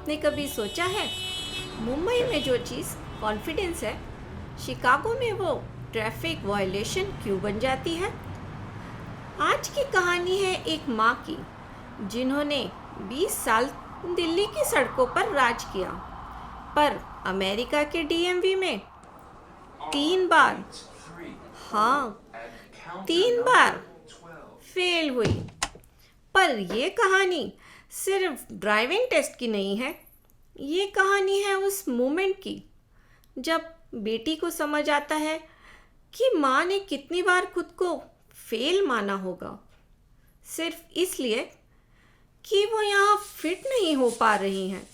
आपने कभी सोचा है मुंबई में जो चीज़ कॉन्फिडेंस है, शिकागो में वो ट्रैफिक वायलेशन क्यों बन जाती है? आज की कहानी है एक माँ की जिन्होंने 20 साल दिल्ली की सड़कों पर राज किया, पर अमेरिका के डीएमवी में 3 बार, हाँ 3 बार फेल हुई। पर ये कहानी सिर्फ ड्राइविंग टेस्ट की नहीं है, ये कहानी है उस मोमेंट की जब बेटी को समझ आता है कि माँ ने कितनी बार खुद को फेल माना होगा, सिर्फ इसलिए कि वो यहाँ फिट नहीं हो पा रही हैं।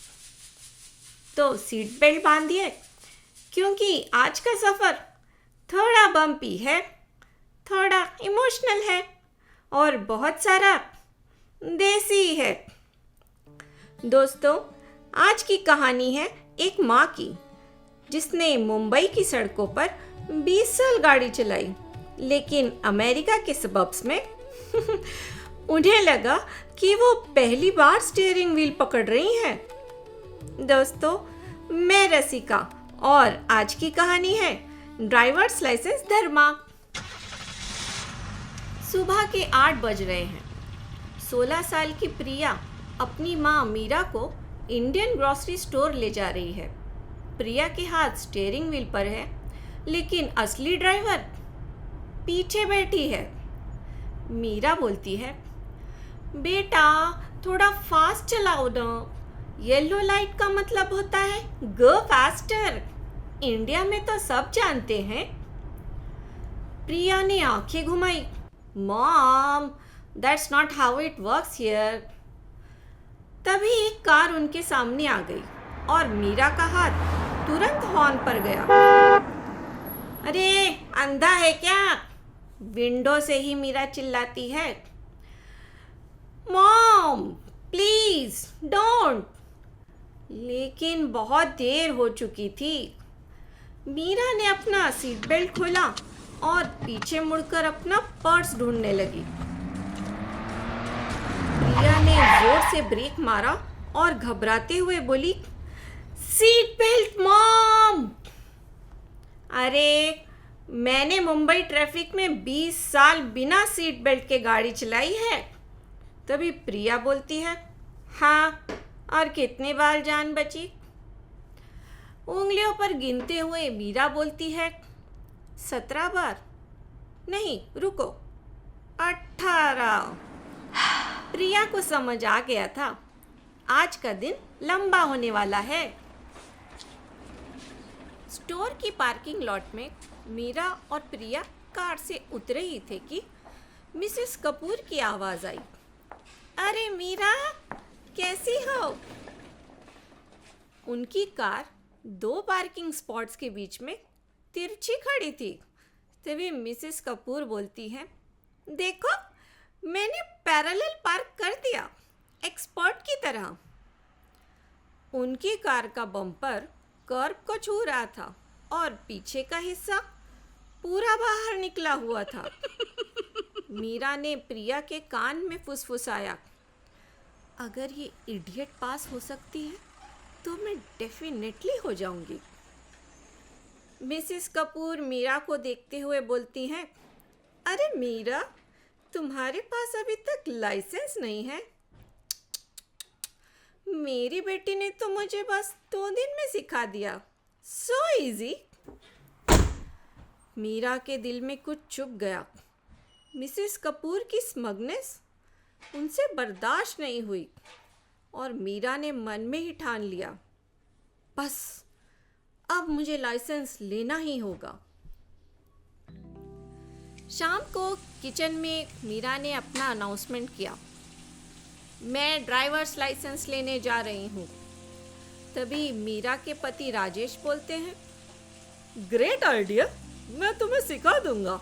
तो सीट बेल्ट बांधिए, क्योंकि आज का सफ़र थोड़ा बम्पी है, थोड़ा इमोशनल है और बहुत सारा देसी है। दोस्तों, आज की कहानी है एक माँ की जिसने मुंबई की सड़कों पर 20 साल गाड़ी चलाई, लेकिन अमेरिका के सबब्स में उन्हें लगा कि वो पहली बार स्टीयरिंग व्हील पकड़ रही हैं। दोस्तों, मैं रसिका और आज की कहानी है ड्राइवर्स लाइसेंस धर्मा। सुबह के 8 बज रहे हैं। 16 साल की प्रिया अपनी माँ मीरा को इंडियन ग्रोसरी स्टोर ले जा रही है। प्रिया के हाथ स्टीयरिंग व्हील पर है, लेकिन असली ड्राइवर पीछे बैठी है। मीरा बोलती है, बेटा थोड़ा फास्ट चलाओ ना, येलो लाइट का मतलब होता है गो फास्टर। इंडिया में तो सब जानते हैं। प्रिया ने आंखें घुमाई। Mom, that's not how it works here. तभी एक कार उनके सामने आ गई और मीरा का हाथ तुरंत हॉर्न पर गया। अरे अंधा है क्या? विंडो से ही मीरा चिल्लाती है। Mom please don't. लेकिन बहुत देर हो चुकी थी। मीरा ने अपना सीट बेल्ट खोला और पीछे मुड़कर अपना पर्स ढूंढने लगी। प्रिया ने जोर से ब्रेक मारा और घबराते हुए बोली, सीट बेल्ट मॉम। अरे मैंने मुंबई ट्रैफिक में 20 साल बिना सीट बेल्ट के गाड़ी चलाई है। तभी प्रिया बोलती है, हाँ और कितनी बार जान बची? उंगलियों पर गिनते हुए मीरा बोलती है, 17 बार। नहीं रुको, 18। प्रिया को समझ आ गया था आज का दिन लंबा होने वाला है। स्टोर की पार्किंग लॉट में मीरा और प्रिया कार से उतरे ही थे कि मिसेस कपूर की आवाज़ आई। अरे मीरा, कैसी हो? उनकी कार 2 पार्किंग स्पॉट्स के बीच में तिरछी खड़ी थी। तभी मिसेस कपूर बोलती है, देखो मैंने पैरेलल पार्क कर दिया, एक्सपर्ट की तरह। उनकी कार का बम्पर कर्ब को छू रहा था और पीछे का हिस्सा पूरा बाहर निकला हुआ था। मीरा ने प्रिया के कान में फुसफुसाया, अगर ये इडियट पास हो सकती है तो मैं डेफिनेटली हो जाऊंगी। मिसेस कपूर मीरा को देखते हुए बोलती हैं, अरे मीरा, तुम्हारे पास अभी तक लाइसेंस नहीं है? मेरी बेटी ने तो मुझे बस 2 दिन में सिखा दिया, सो इजी। मीरा के दिल में कुछ चुभ गया। मिसेस कपूर की स्मगनेस उनसे बर्दाश्त नहीं हुई और मीरा ने मन में ही ठान लिया, बस अब मुझे लाइसेंस लेना ही होगा। शाम को किचन में मीरा ने अपना अनाउंसमेंट किया, मैं ड्राइवर्स लाइसेंस लेने जा रही हूँ। तभी मीरा के पति राजेश बोलते हैं, ग्रेट आइडिया, मैं तुम्हें सिखा दूंगा।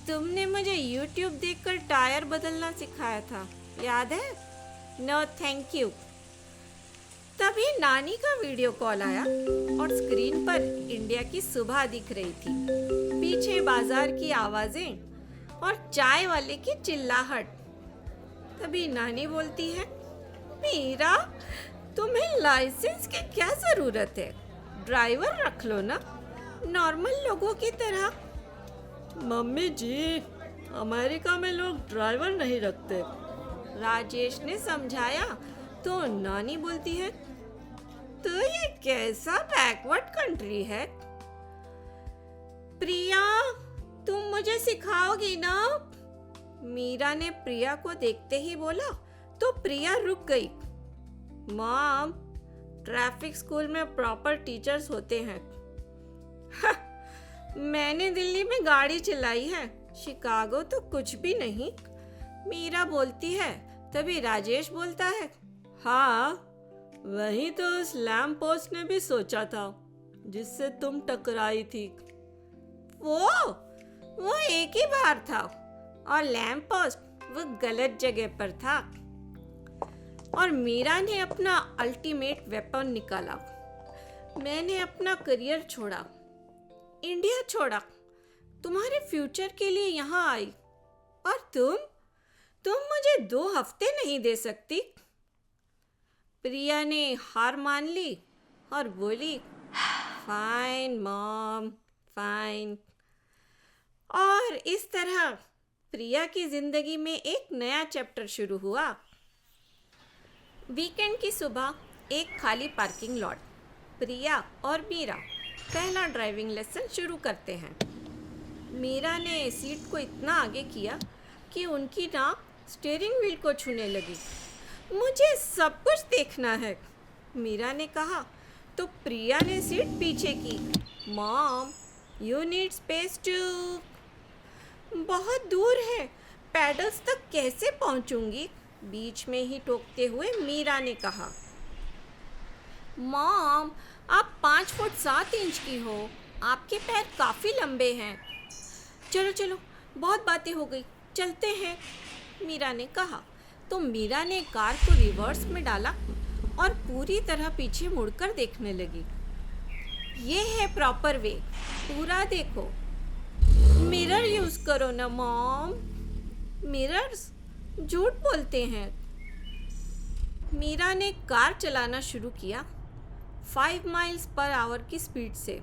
तुमने मुझे YouTube देखकर टायर बदलना सिखाया था, याद है? No thank you. तभी नानी का वीडियो कॉल आया और स्क्रीन पर इंडिया की सुबह दिख रही थी। पीछे बाजार की आवाजें और चाय वाले की चिल्लाहट। तभी नानी बोलती है, मीरा, तुम्हें लाइसेंस की क्या जरूरत है? ड्राइवर रख लो ना, नॉर्मल लोगों की तरह। मम्मी जी, अमेरिका में लोग ड्राइवर नहीं रखते। राजेश ने समझाया तो नानी बोलती है, तो ये कैसा बैकवर्ड कंट्री है? प्रिया, तुम मुझे सिखाओगी ना? मीरा ने प्रिया को देखते ही बोला तो प्रिया रुक गई। मॉम, ट्रैफिक स्कूल में प्रॉपर टीचर्स होते हैं। मैंने दिल्ली में गाड़ी चलाई है, शिकागो तो कुछ भी नहीं। मीरा बोलती है, तभी राजेश बोलता है, हाँ, वही तो उस लैम्प पोस्ट ने भी सोचा था जिससे तुम टकराई थी। वो एक ही बार था और लैम्प पोस्ट वो गलत जगह पर था। और मीरा ने अपना अल्टीमेट वेपन निकाला। मैंने अपना करियर छोड़ा, इंडिया छोड़ा, तुम्हारे फ्यूचर के लिए यहाँ आई, और तुम मुझे 2 हफ्ते नहीं दे सकती? प्रिया ने हार मान ली और बोली, फाइन मॉम, फाइन। और इस तरह प्रिया की जिंदगी में एक नया चैप्टर शुरू हुआ। वीकेंड की सुबह एक खाली पार्किंग लॉट। प्रिया और मीरा पहला ड्राइविंग लेसन शुरू करते हैं। मीरा ने सीट को इतना आगे किया कि उनकी नाक स्टीयरिंग व्हील को छूने लगी। मुझे सब कुछ देखना है, मीरा ने कहा तो प्रिया ने सीट पीछे की। Mom, you need space too. बहुत दूर है, पैडल्स तक कैसे पहुंचूंगी? बीच में ही टोकते हुए मीरा ने कहा। मॉम, आप 5 फुट 7 इंच की हो, आपके पैर काफ़ी लंबे हैं। चलो चलो, बहुत बातें हो गई, चलते हैं, मीरा ने कहा। तो मीरा ने कार को रिवर्स में डाला और पूरी तरह पीछे मुड़कर देखने लगी। ये है प्रॉपर वे, पूरा देखो। मिरर यूज करो ना मॉम, मिरर्स झूठ बोलते हैं। मीरा ने कार चलाना शुरू किया 5 माइल्स पर आवर की स्पीड से।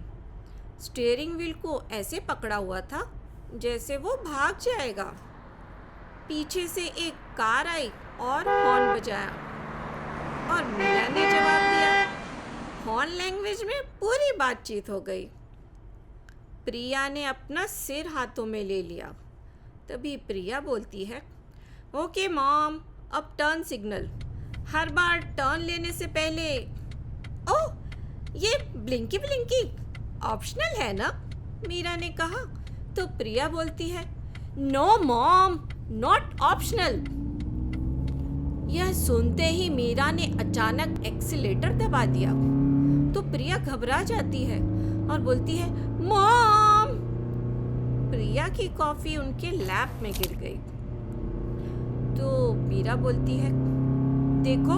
स्टीयरिंग व्हील को ऐसे पकड़ा हुआ था जैसे वो भाग जाएगा। पीछे से एक कार आई और हॉर्न बजाया और मीरा ने जवाब दिया। हॉर्न लैंग्वेज में पूरी बातचीत हो गई। प्रिया ने अपना सिर हाथों में ले लिया। तभी प्रिया बोलती है, ओके मॉम, अब टर्न सिग्नल। हर बार टर्न लेने से पहले। ओह, ये ब्लिंकी ब्लिंकी ऑप्शनल है ना? मीरा ने कहा। तो प्रिया बोलती है, नो मॉम, नॉट ऑप्शनल। यह सुनते ही मीरा ने अचानक एक्सीलेटर दबा दिया। तो प्रिया घबरा जाती है और बोलती है, मॉम। प्रिया की कॉफी उनके लैप में गिर गई। तो मीरा बोलती है, देखो,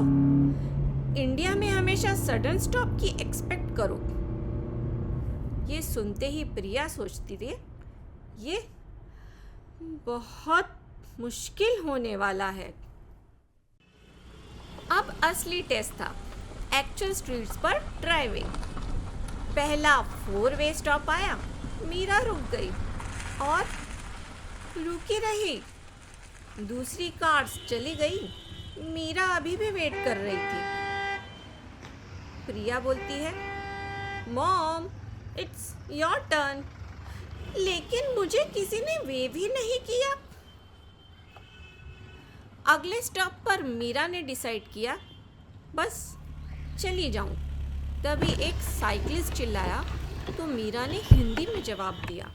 इंडिया में हमेशा सडन स्टॉप की एक्सपेक्ट करो। ये सुनते ही प्रिया सोचती थी, ये बहुत मुश्किल होने वाला है। अब असली टेस्ट था, एक्चुअल स्ट्रीट्स पर ड्राइविंग। पहला 4 वे स्टॉप आया। मीरा रुक गई और रुकी रही। दूसरी कार्स चली गई। मीरा अभी भी वेट कर रही थी। प्रिया बोलती है, मॉम, इट्स योर टर्न। लेकिन मुझे किसी ने वेव ही नहीं किया। अगले स्टॉप पर मीरा ने डिसाइड किया, बस चली जाऊं। तभी एक साइकिलिस्ट चिल्लाया तो मीरा ने हिंदी में जवाब दिया।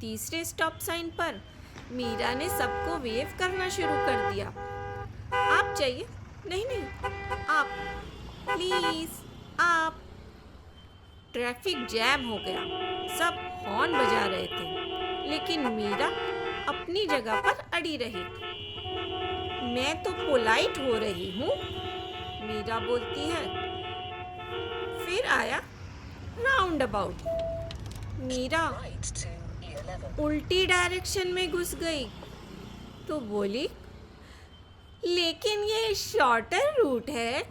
तीसरे स्टॉप साइन पर मीरा ने सबको वेव करना शुरू कर दिया। आप चाहिए? नहीं नहीं, आप, प्लीज आप। ट्रैफिक जैम हो गया। सब हॉर्न बजा रहे थे, लेकिन मीरा अपनी जगह पर अड़ी रही। मैं तो पोलाइट हो रही हूँ, मीरा बोलती है। फिर आया राउंड अबाउट। मीरा उल्टी डायरेक्शन में घुस गई तो बोली, लेकिन ये शॉर्टर रूट है।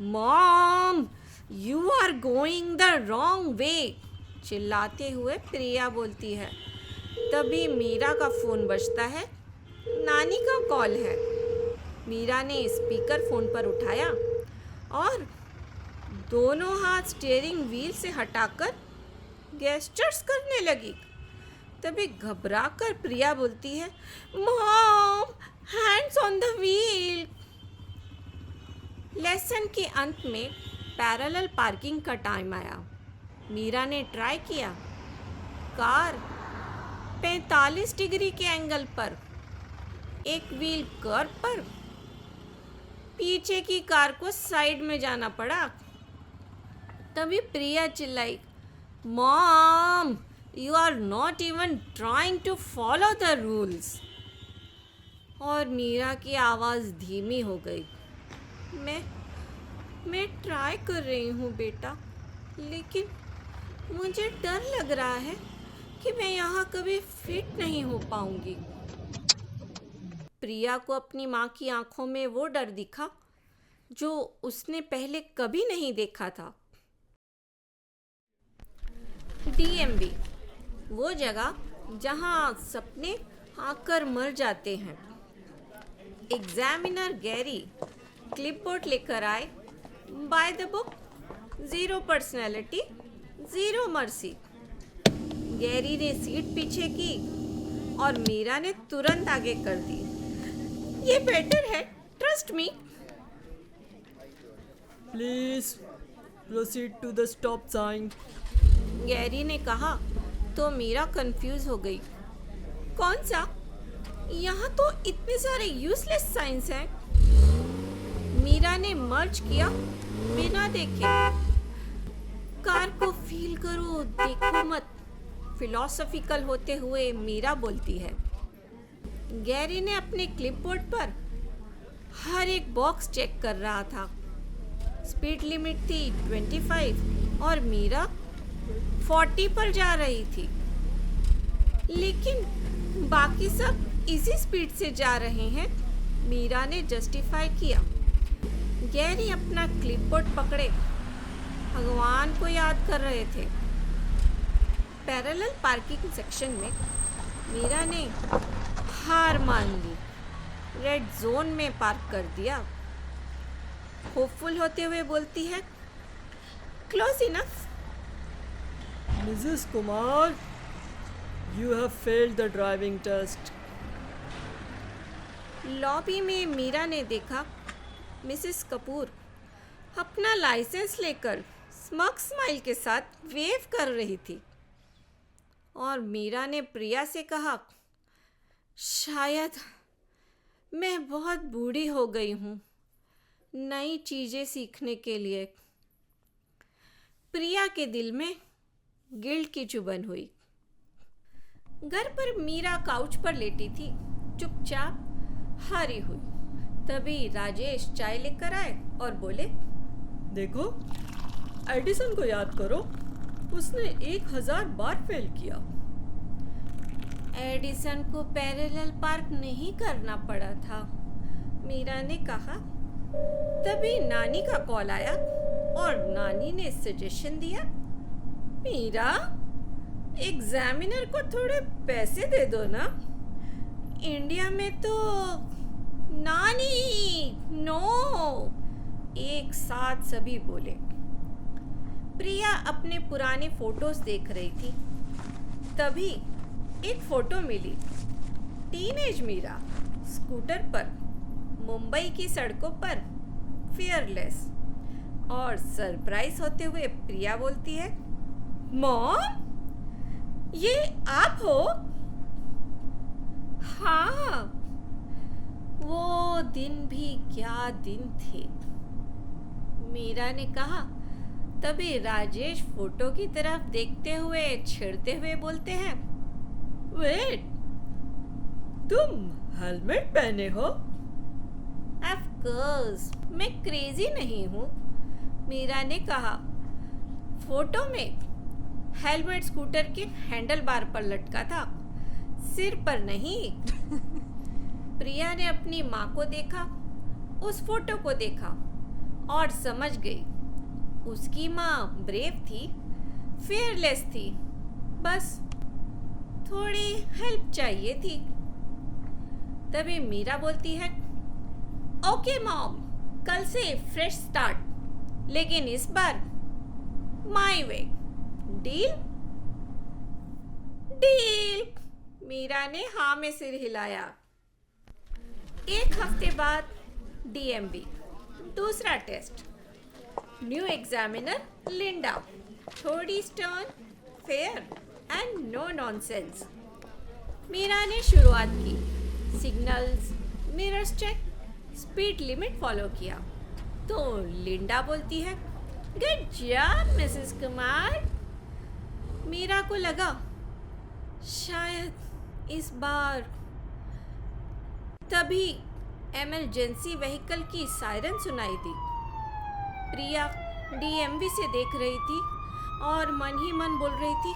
Mom, you are going the wrong way, चिल्लाते हुए प्रिया बोलती है। तभी मीरा का फ़ोन बजता है। नानी का कॉल है। मीरा ने स्पीकर फ़ोन पर उठाया और दोनों हाथ स्टीयरिंग व्हील से हटाकर गेस्चर्स करने लगी। तभी घबराकर प्रिया बोलती है, mom, hands on the wheel. Lesson के अंत में पैरेलल पार्किंग का टाइम आया। मीरा ने ट्राई किया। कार 45 डिग्री के एंगल पर, एक व्हील कर्व पर, पीछे की कार को साइड में जाना पड़ा। तभी प्रिया चिल्लाई, mom, you are not even trying to follow the rules. और मीरा की आवाज़ धीमी हो गई। मैं ट्राई कर रही हूँ बेटा, लेकिन मुझे डर लग रहा है कि मैं यहाँ कभी फिट नहीं हो पाऊंगी। प्रिया को अपनी माँ की आंखों में वो डर दिखा जो उसने पहले कभी नहीं देखा था। डीएमवी, वो जगह जहाँ सपने आकर मर जाते हैं। एग्जामिनर गैरी क्लिपबोर्ड लेकर आए। By the book, 0 personality, 0 mercy. Gary ने सीट पीछे की और मीरा ने तुरंत आगे कर दी। ये बेटर है, trust me. Please proceed to the stop sign, Gary ने कहा तो मीरा कंफ्यूज हो गई। कौन सा? यहाँ तो इतने सारे यूजलेस साइंस हैं। मीरा ने मर्ज किया बिना देखे। कार को फील करो, देखो मत, फिलोसॉफिकल होते हुए मीरा बोलती है। गैरी ने अपने क्लिपबोर्ड पर हर एक बॉक्स चेक कर रहा था। स्पीड लिमिट थी 25 और मीरा 40 पर जा रही थी, लेकिन बाकी सब इसी स्पीड से जा रहे हैं। मीरा ने जस्टिफाई किया। गैरी अपना क्लिपबोर्ड पकड़े भगवान को याद कर रहे थे। पैरेलल पार्किंग सेक्शन में मीरा ने हार मान ली। रेड जोन में पार्क कर दिया। होपफुल होते हुए बोलती है, close enough. Mrs Kumar, you have failed the driving test. Lobby में मीरा ने देखा मिसेस कपूर अपना लाइसेंस लेकर स्मग स्माइल के साथ वेव कर रही थी। और मीरा ने प्रिया से कहा, शायद मैं बहुत बूढ़ी हो गई हूँ नई चीज़ें सीखने के लिए। प्रिया के दिल में गिल्ट की चुभन हुई। घर पर मीरा काउच पर लेटी थी, चुपचाप हारी हुई। तभी राजेश चाय लेकर आए और बोले, देखो, एडिसन को याद करो, उसने 1000 बार फेल किया। एडिसन को पैरेलल पार्क नहीं करना पड़ा था, मीरा ने कहा। तभी नानी का कॉल आया और नानी ने सजेशन दिया, मीरा, एग्जामिनर को थोड़े पैसे दे दो ना। इंडिया में तो नानी, नो, एक साथ सभी बोले। प्रिया अपने पुराने फोटोज देख रही थी। तभी एक फोटो मिली। टीनेज मीरा स्कूटर पर मुंबई की सड़कों पर फियरलेस। और सरप्राइज होते हुए प्रिया बोलती है, मॉम, ये आप हो? हाँ, वो दिन भी क्या दिन थे, मीरा ने कहा। तभी राजेश फोटो की तरफ देखते हुए छेड़ते हुए बोलते हैं, वेट, तुम हेलमेट पहने हो? ऑफ कोर्स, मैं क्रेजी नहीं हूँ, मीरा ने कहा। फोटो में हेलमेट स्कूटर के हैंडल बार पर लटका था, सिर पर नहीं। प्रिया ने अपनी माँ को देखा, उस फोटो को देखा और समझ गई उसकी माँ ब्रेव थी, फियरलेस थी, बस थोड़ी हेल्प चाहिए थी। तभी मीरा बोलती है, ओके मॉम, कल से फ्रेश स्टार्ट, लेकिन इस बार my way. Deal? Deal. Meera ने हाँ में सिर हिलाया। एक हफ्ते बाद डीएमवी, दूसरा टेस्ट। न्यू एग्जामिनर लिंडा, थोड़ी stern, fair and no nonsense. Meera ने शुरुआत की, signals, mirrors check, speed limit follow किया। तो लिंडा बोलती है, good job Mrs Kumar. Meera को लगा शायद इस बार। तभी इमरजेंसी व्हीकल की सायरन सुनाई दी। प्रिया डीएमवी से देख रही थी और मन ही मन बोल रही थी,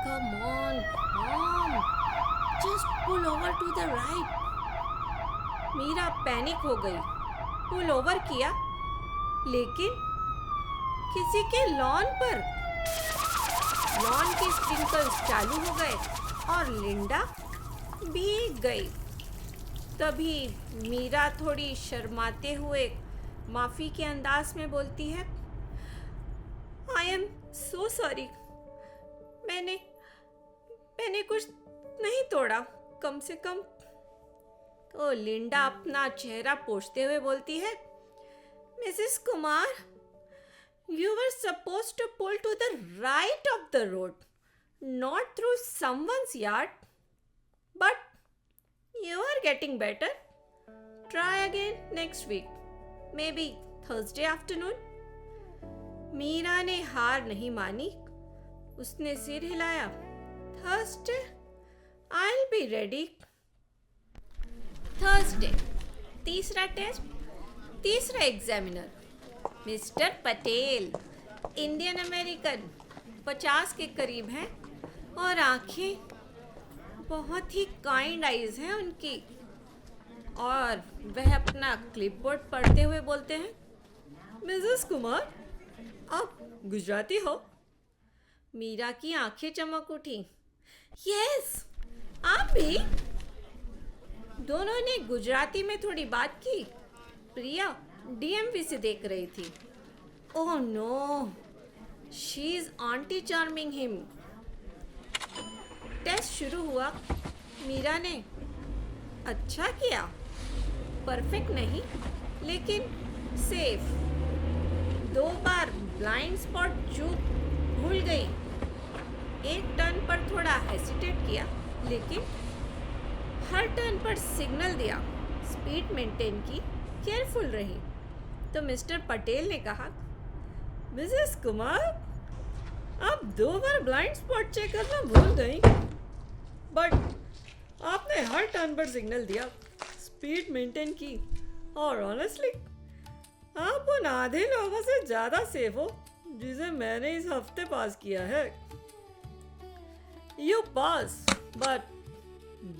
come on mom, just pull over to the right. Meera panic हो गई, पुल ओवर किया, लेकिन किसी के लॉन के स्प्रिंकल्स चालू हो गए और लिंडा भीग गई। तभी मीरा थोड़ी शर्माते हुए माफी के अंदाज में बोलती है, आई एम सो सॉरी, मैंने कुछ नहीं तोड़ा, कम से कम। तो लिंडा अपना चेहरा पोंछते हुए बोलती है, Mrs Kumar, you were supposed to pull to the right of the road, not through someone's yard. But you are getting better. Try again next week. Maybe Thursday afternoon. Meera ने हार नहीं मानी, उसने सिर हिलाया। Thursday, I'll be ready. Thursday, तीसरा test, तीसरा examiner mister Patel, Indian American, 50 के करीब हैं और आंखें बहुत ही काइंड आईज हैं उनकी। और वह अपना क्लिपबोर्ड पढ़ते हुए बोलते हैं, मिसेस कुमार, आप गुजराती हो? मीरा की आंखें चमक उठी। यस, आप भी? दोनों ने गुजराती में थोड़ी बात की। प्रिया डीएमवी से देख रही थी। Oh no, she is aunty charming him. Test शुरू हुआ। मीरा ने अच्छा किया, परफेक्ट नहीं लेकिन सेफ। 2 बार ब्लाइंड स्पॉट चूक भूल गई। एक टर्न पर थोड़ा हेसिटेट किया, लेकिन हर टर्न पर सिग्नल दिया, स्पीड मेंटेन की, केयरफुल रही। तो मिस्टर पटेल ने कहा, मिसेस कुमार, आप 2 बार ब्लाइंड स्पॉट चेक करना भूल गई, बट आपने हर टर्न पर सिग्नल दिया, स्पीड मेंटेन की, और ऑनेस्टली आप उन आधे लोगों से ज़्यादा सेफ हो जिसे मैंने इस हफ्ते पास किया है। You pass, but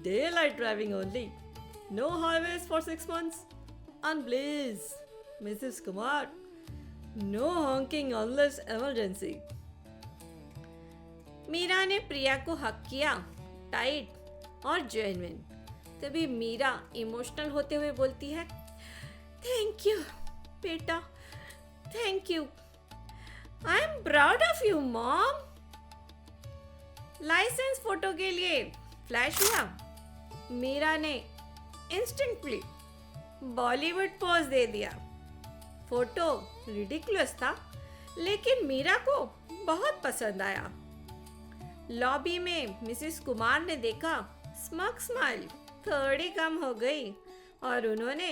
daylight driving only. No highways for 6 months. And please, Mrs. Kumar, no honking unless emergency. Meera ने प्रिया को हक किया, टाइट और जेन्युइन। तभी मीरा इमोशनल होते हुए बोलती है, थैंक यू बेटा, thank you, I am proud of you mom. Licence photo के लिए फ्लैश हुआ। मीरा ने इंस्टेंटली बॉलीवुड पोज दे दिया। फोटो रिडिकुलस था, लेकिन मीरा को बहुत पसंद आया। लॉबी में मिसेस कुमार ने देखा, स्मग स्माइल थोड़ी कम हो गई और उन्होंने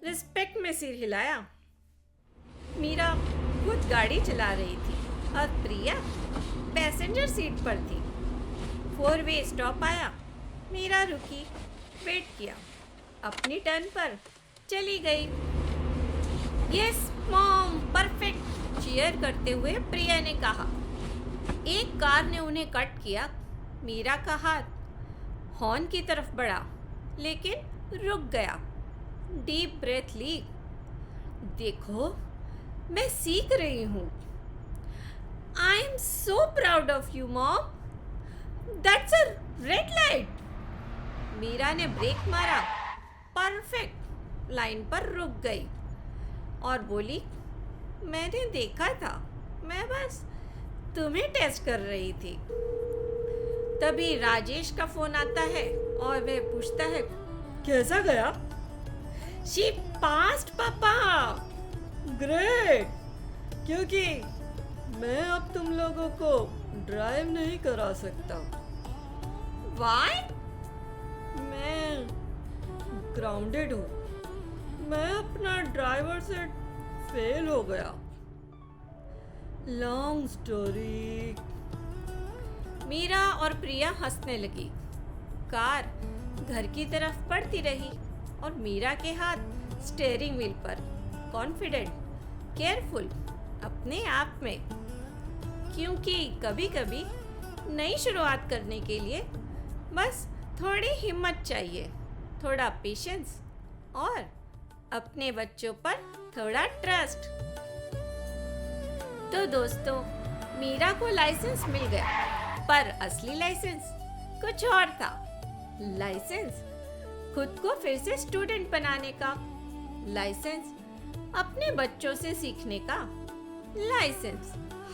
रिस्पेक्ट में सिर हिलाया। मीरा खुद गाड़ी चला रही थी और प्रिया पैसेंजर सीट पर थी। 4-वे स्टॉप आया। मीरा रुकी, वेट किया, अपनी टर्न पर चली गई। यस मॉम, परफेक्ट, चीयर करते हुए प्रिया ने कहा। एक कार ने उन्हें कट किया। मीरा का हाथ हॉर्न की तरफ बढ़ा, लेकिन रुक गया, डीप ब्रेथ ली। देखो, मैं सीख रही हूँ। I am so proud of you mom. That's a red light. Meera ने ब्रेक मारा, परफेक्ट लाइन पर रुक गई और बोली, मैंने देखा था, मैं बस तुम्हें टेस्ट कर रही थी। तभी राजेश का फोन आता है और वह पूछता है, कैसा गया? शी पास्ड पापा। ग्रेट! क्योंकि मैं अब तुम लोगों को ड्राइव नहीं करा सकता। व्हाई? मैं ग्राउंडेड हूँ। मैं अपना ड्राइवर से फेल हो गया। Long story. मीरा और प्रिया हंसने लगी। कार घर की तरफ बढ़ती रही और मीरा के हाथ स्टीयरिंग व्हील पर, कॉन्फिडेंट, केयरफुल, अपने आप में। क्योंकि कभी कभी नई शुरुआत करने के लिए बस थोड़ी हिम्मत चाहिए, थोड़ा पेशेंस और अपने बच्चों पर थोड़ा ट्रस्ट। तो दोस्तों, मीरा को लाइसेंस मिल गया, पर असली लाइसेंस कुछ और था। लाइसेंस खुद को फिर से स्टूडेंट बनाने का, लाइसेंस अपने बच्चों से सीखने का, लाइसेंस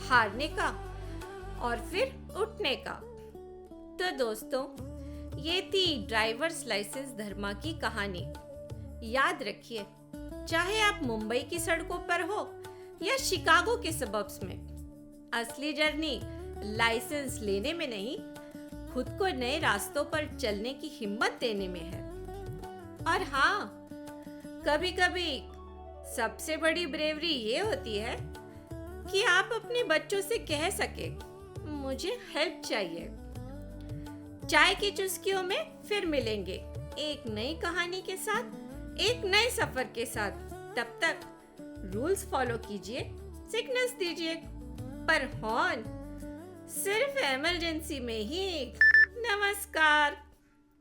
हारने का और फिर उठने का। तो दोस्तों, ये थी ड्राइवर्स लाइसेंस धर्मा की कहानी। याद रखिए, चाहे आप मुंबई की सड़कों पर हो या शिकागो के सबब्स में, असली जर्नी लाइसेंस लेने में नहीं, खुद को नए रास्तों पर चलने की हिम्मत देने में है। और हाँ, कभी कभी सबसे बड़ी ब्रेवरी ये होती है कि आप अपने बच्चों से कह सके, मुझे हेल्प चाहिए। चाय की चुस्कियों में फिर मिलेंगे एक नई कहानी के साथ, एक नए सफर के साथ। तब तक रूल्स फॉलो कीजिए, सिग्नल्स दीजिए, पर हॉर्न सिर्फ इमरजेंसी में ही। नमस्कार।